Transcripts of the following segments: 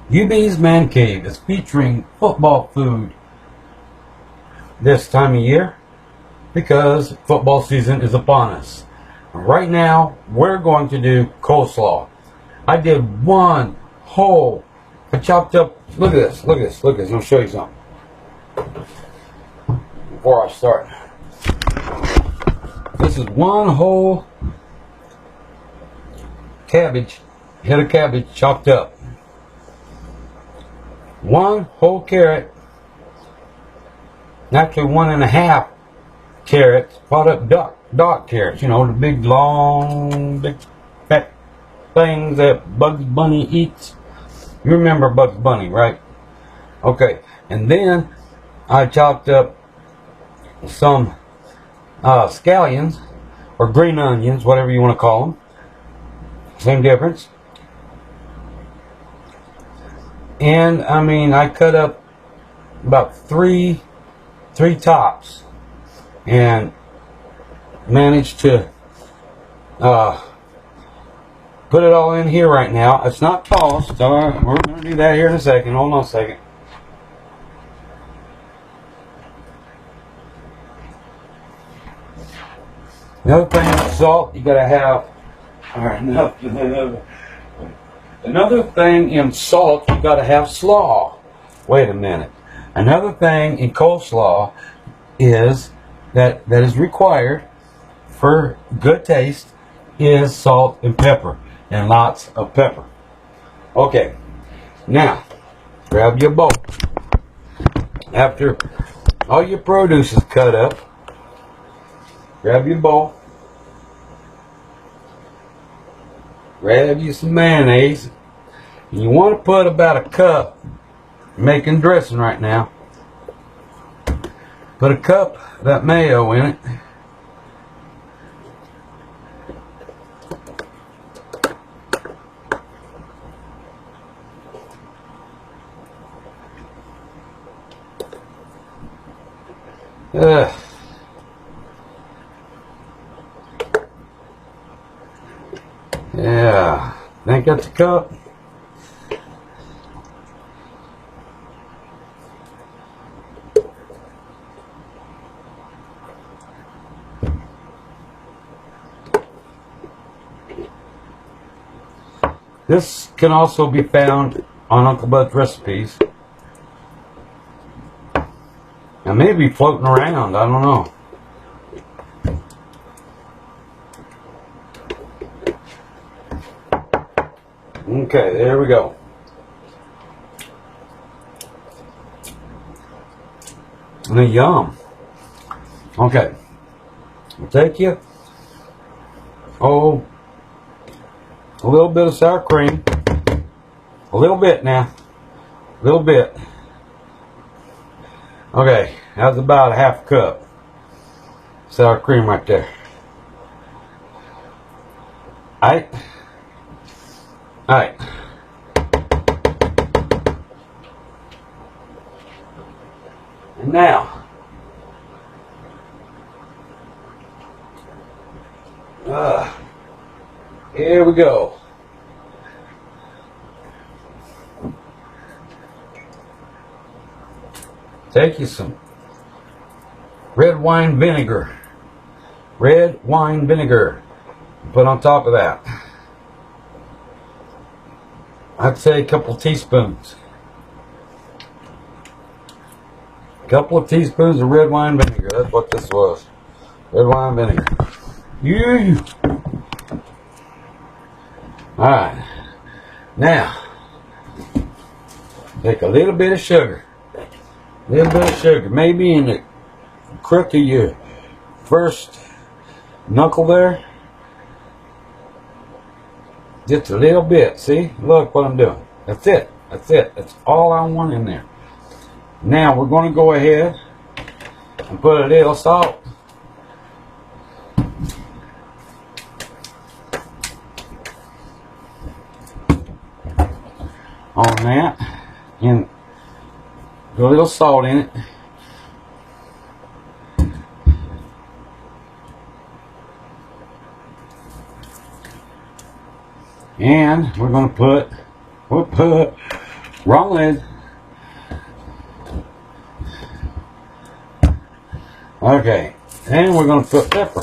UB's Man Cave is featuring football food this time of year because football season is upon us. Right now, we're going to do coleslaw. I did one whole, I chopped up, look at this, look at this, look at this. I'll show you something before I start. This is one whole cabbage, head of cabbage chopped up. One whole carrot, actually 1.5 carrots, pot up dark carrots, you know, the big long, big fat things that Bugs Bunny eats. You remember Bugs Bunny, right? Okay, and then I chopped up some scallions, or green onions, whatever you want to call them. Same difference. And I mean, I cut up about three tops and managed to put it all in here right now. It's not tossed, so we're going to do that here in a second. Hold on a second. Another thing with salt, you got to have. Alright, another thing in salt, you got to have slaw. Wait a minute. Another thing in coleslaw is that is required for good taste is salt and pepper, and lots of pepper. Okay, now grab your bowl. After all your produce is cut up, grab your bowl. Grab you some mayonnaise. And you want to put about a cup, making dressing right now. Put a cup of that mayo in it. Yeah, think that's a cup. This can also be found on Uncle Bud's recipes. It may be floating around, I don't know. Okay, there we go. And yum. Okay. I'll take you. Oh, a little bit of sour cream. A little bit now. A little bit. Okay, that's about a half cup. Sour cream right there. Alright. Alright. And now, here we go. Take you some red wine vinegar. Red wine vinegar. Put on top of that. I'd say a couple teaspoons. A couple of teaspoons of red wine vinegar. That's what this was. Red wine vinegar. Yeah. Alright. Now, take a little bit of sugar. A little bit of sugar. Maybe in the crook of your first knuckle there. Just a little bit. See? Look what I'm doing. That's it. That's it. That's all I want in there. Now we're going to go ahead and put a little salt. On that. And put a little salt in it. And we're going to put Wrong lid. Okay, and we're going to put pepper.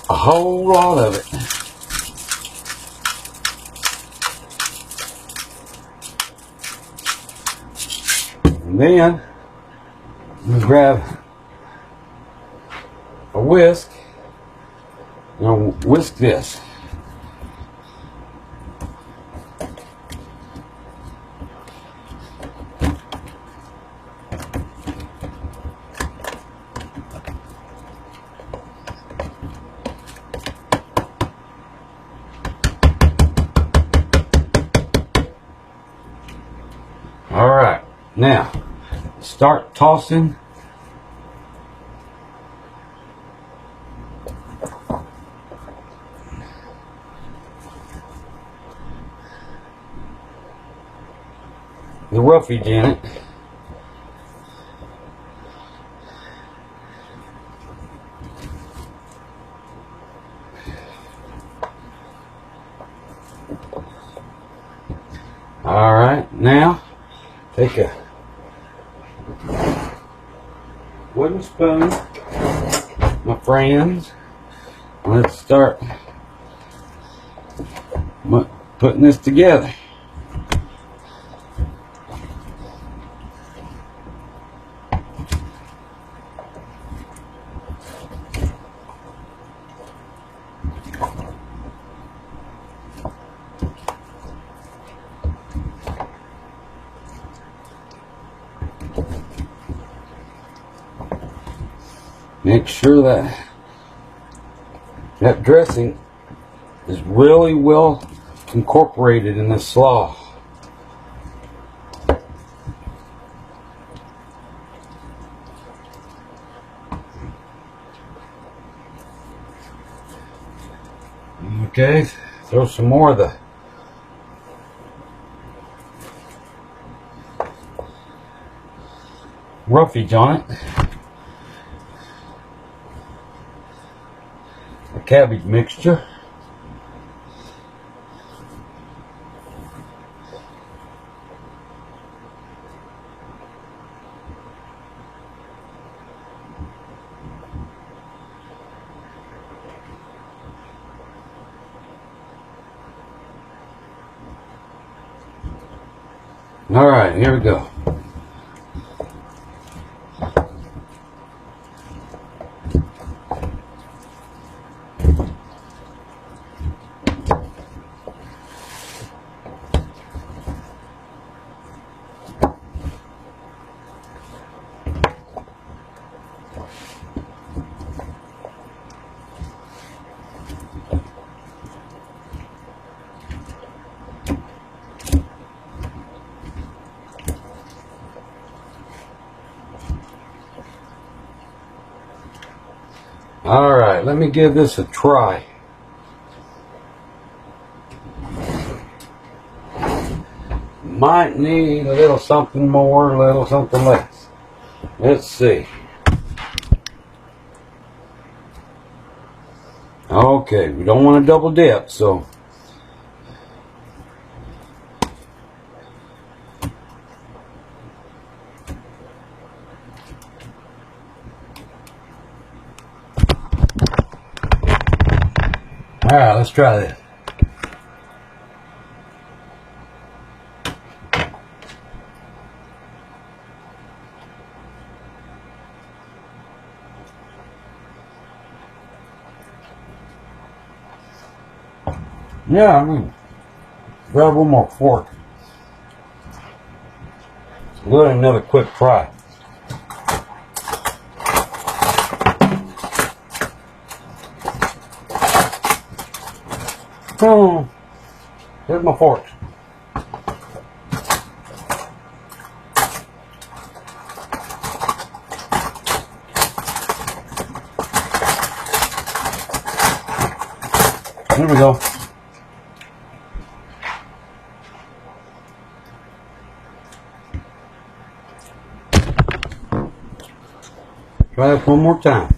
A whole lot of it. And then we grab a whisk and whisk this. All right, now start tossing the roughage in it. All right, now take a wooden spoon, my friends. Let's start putting this together. Make sure that dressing is really well incorporated in this slaw. Okay, throw some more of the roughage on it. The cabbage mixture. All right, here we go. All right, let me give this a try. Might need a little something more, a little something less. Let's see. Okay, we don't want to double dip, so all right, let's try this. Yeah, I'm gonna grab one more fork. We'll do another quick try. Oh, here's my fork. There we go. Try this one more time.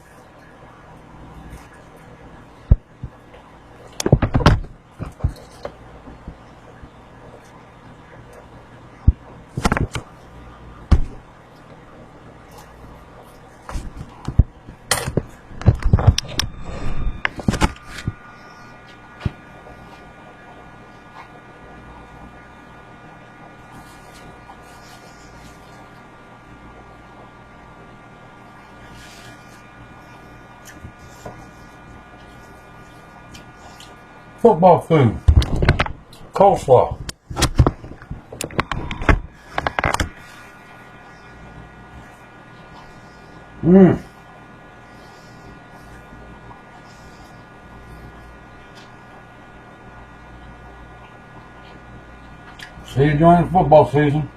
Football food. Coleslaw. Mmm. See you during the football season.